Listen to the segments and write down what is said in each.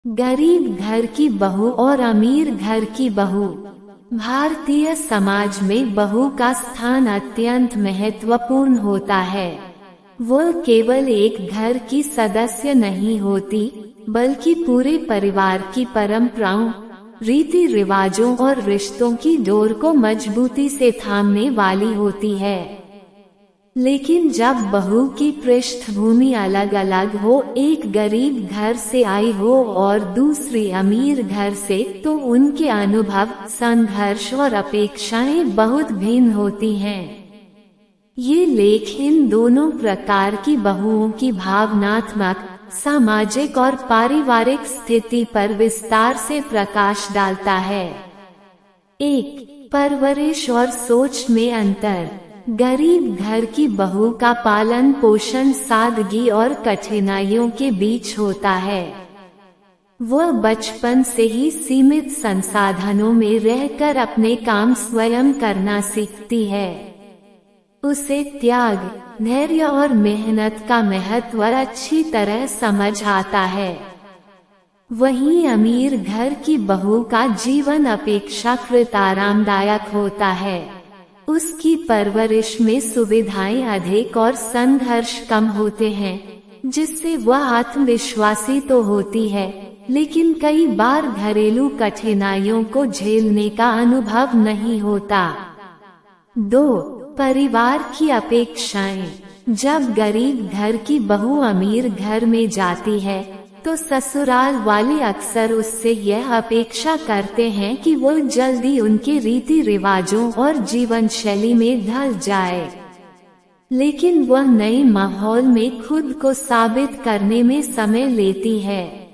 गरीब घर की बहू और अमीर घर की बहू। भारतीय समाज में बहू का स्थान अत्यंत महत्वपूर्ण होता है। वो केवल एक घर की सदस्य नहीं होती, बल्कि पूरे परिवार की परंपराओं, रीति रिवाजों और रिश्तों की डोर को मजबूती से थामने वाली होती है। लेकिन जब बहू की पृष्ठभूमि अलग अलग हो, एक गरीब घर से आई हो और दूसरी अमीर घर से, तो उनके अनुभव, संघर्ष और अपेक्षाएं बहुत भिन्न होती हैं। ये लेख इन दोनों प्रकार की बहुओं की भावनात्मक, सामाजिक और पारिवारिक स्थिति पर विस्तार से प्रकाश डालता है। 1. परवरिश और सोच में अंतर। गरीब घर की बहू का पालन पोषण सादगी और कठिनाइयों के बीच होता है। वह बचपन से ही सीमित संसाधनों में रहकर अपने काम स्वयं करना सीखती है। उसे त्याग, धैर्य और मेहनत का महत्व अच्छी तरह समझ आता है। वहीं अमीर घर की बहू का जीवन अपेक्षाकृत आरामदायक होता है। उसकी परवरिश में सुविधाएं अधिक और संघर्ष कम होते हैं, जिससे वह आत्मविश्वासी तो होती है, लेकिन कई बार घरेलू कठिनाइयों को झेलने का अनुभव नहीं होता। 2. परिवार की अपेक्षाएं। जब गरीब घर की बहू अमीर घर में जाती है, तो ससुराल वाले अक्सर उससे यह अपेक्षा करते हैं कि वो जल्दी उनके रीति रिवाजों और जीवन शैली में ढल जाए। लेकिन वह नए माहौल में खुद को साबित करने में समय लेती है।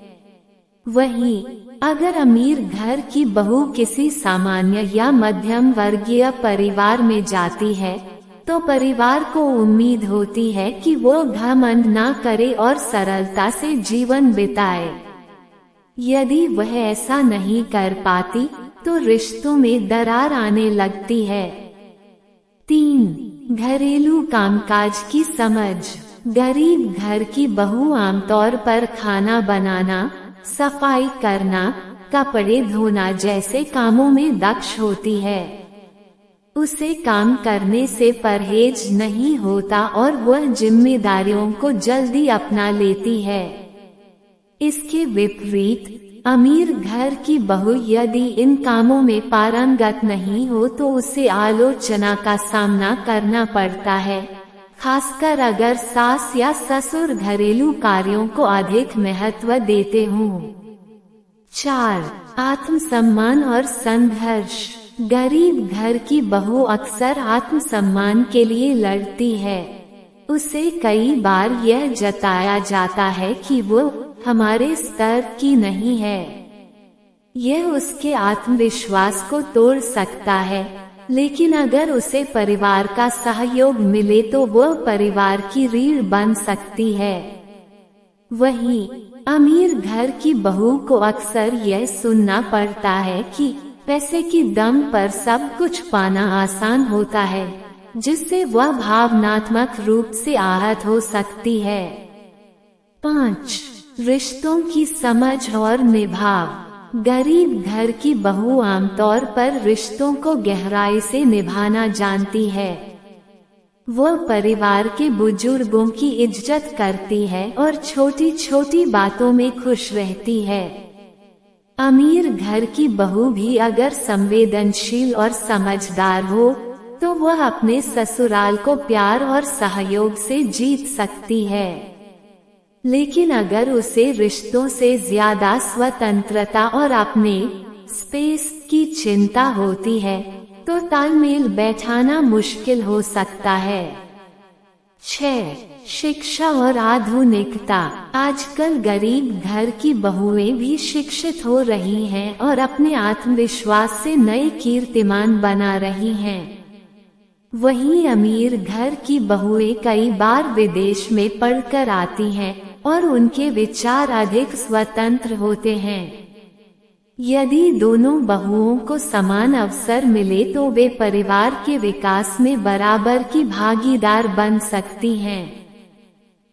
वहीं अगर अमीर घर की बहू किसी सामान्य या मध्यम वर्गीय परिवार में जाती है, तो परिवार को उम्मीद होती है कि वो घमंड ना करे और सरलता से जीवन बिताए। यदि वह ऐसा नहीं कर पाती, तो रिश्तों में दरार आने लगती है। 3. घरेलू कामकाज की समझ। गरीब घर की बहू आमतौर पर खाना बनाना, सफाई करना, कपड़े धोना जैसे कामों में दक्ष होती है। उसे काम करने से परहेज नहीं होता और वह जिम्मेदारियों को जल्दी अपना लेती है। इसके विपरीत अमीर घर की बहू यदि इन कामों में पारंगत नहीं हो, तो उसे आलोचना का सामना करना पड़ता है, खासकर अगर सास या ससुर घरेलू कार्यों को अधिक महत्व देते हों। 4. आत्मसम्मान और संघर्ष। गरीब घर की बहू अक्सर आत्मसम्मान के लिए लड़ती है। उसे कई बार यह जताया जाता है कि वो हमारे स्तर की नहीं है। यह उसके आत्मविश्वास को तोड़ सकता है, लेकिन अगर उसे परिवार का सहयोग मिले तो वो परिवार की रीढ़ बन सकती है। वहीं अमीर घर की बहू को अक्सर यह सुनना पड़ता है कि पैसे की दम पर सब कुछ पाना आसान होता है, जिससे वह भावनात्मक रूप से आहत हो सकती है। 5. रिश्तों की समझ और निभाव। गरीब घर की बहू आमतौर पर रिश्तों को गहराई से निभाना जानती है। वह परिवार के बुजुर्गों की इज्जत करती है और छोटी छोटी बातों में खुश रहती है। अमीर घर की बहू भी अगर संवेदनशील और समझदार हो, तो वह अपने ससुराल को प्यार और सहयोग से जीत सकती है। लेकिन अगर उसे रिश्तों से ज्यादा स्वतंत्रता और अपने स्पेस की चिंता होती है, तो तालमेल बैठाना मुश्किल हो सकता है। 6. शिक्षा और आधुनिकता। आजकल गरीब घर की बहुएं भी शिक्षित हो रही हैं और अपने आत्मविश्वास से नए कीर्तिमान बना रही हैं। वहीं अमीर घर की बहुएं कई बार विदेश में पढ़कर आती हैं और उनके विचार अधिक स्वतंत्र होते हैं। यदि दोनों बहुओं को समान अवसर मिले, तो वे परिवार के विकास में बराबर की भागीदार बन सकती हैं।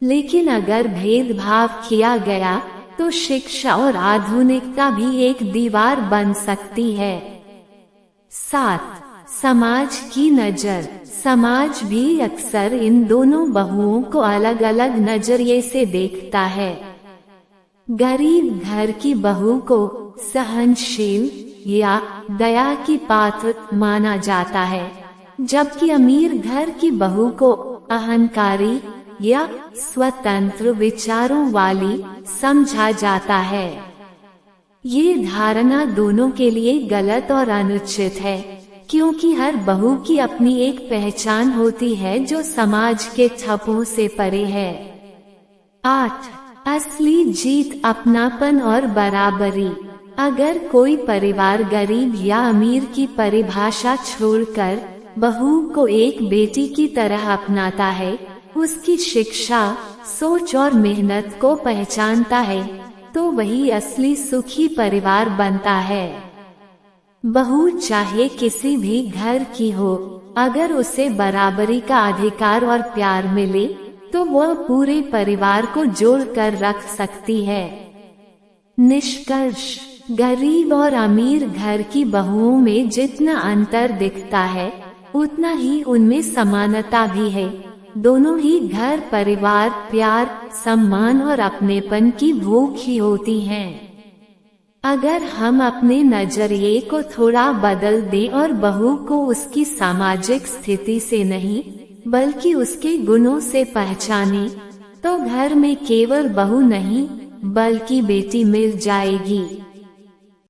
लेकिन अगर भेदभाव किया गया, तो शिक्षा और आधुनिकता भी एक दीवार बन सकती है। 7. समाज की नज़र। समाज भी अक्सर इन दोनों बहुओं को अलग अलग नजरिए से देखता है। गरीब घर की बहू को सहनशील या दया की पात्र माना जाता है, जबकि अमीर घर की बहू को अहंकारी या स्वतंत्र विचारों वाली समझा जाता है। ये धारणा दोनों के लिए गलत और अनुचित है, क्योंकि हर बहू की अपनी एक पहचान होती है जो समाज के छपों से परे है। 8. असली जीत अपनापन और बराबरी। अगर कोई परिवार गरीब या अमीर की परिभाषा छोड़कर बहू को एक बेटी की तरह अपनाता है, उसकी शिक्षा, सोच और मेहनत को पहचानता है, तो वही असली सुखी परिवार बनता है। बहू चाहे किसी भी घर की हो, अगर उसे बराबरी का अधिकार और प्यार मिले तो वह पूरे परिवार को जोड़कर रख सकती है। निष्कर्ष। गरीब और अमीर घर की बहुओं में जितना अंतर दिखता है, उतना ही उनमें समानता भी है। दोनों ही घर परिवार, प्यार, सम्मान और अपनेपन की भूख ही होती हैं। अगर हम अपने नजरिए को थोड़ा बदल दें और बहू को उसकी सामाजिक स्थिति से नहीं बल्कि उसके गुणों से पहचानें, तो घर में केवल बहू नहीं बल्कि बेटी मिल जाएगी।